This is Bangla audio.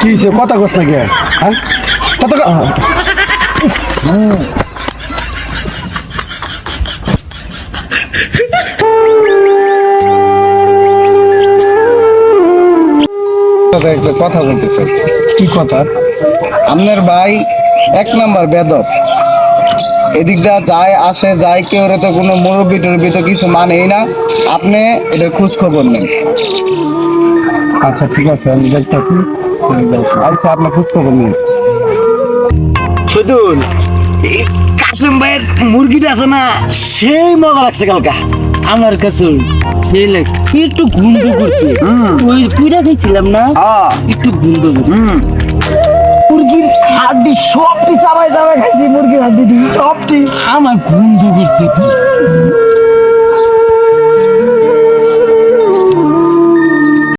কি হইছে কথা কস না কে হ্যাঁ কত একটা কথা বলতেছে। কি কথা? আপনার ভাই এক নাম্বার বেদব। এদিকটা যায় আসে যায়, কেউ তো কোনো মুরব্বি টুরব্বি তো কিছু মানেই না। আপনি এটা খোঁজ খবর নেন। আচ্ছা ঠিক আছে, আমি দেখতেছি। আচ্ছা, আপনার খোঁজ খবর নিন। সদুল, কাসেম ভাইয়ের মুরগিটা আছে না, সেই মজা লাগছে কালকা। আমার কাছে সেই লাগে একটু গুন্দ করছে। ওই পুরা খাইছিলাম না, একটু গুন্দ করছে। মুরগির হাড্ডি সবটি চাবাই চাবাই খাইছি, মুরগির হাড্ডি সবটি। আমার গুন্দ করছে।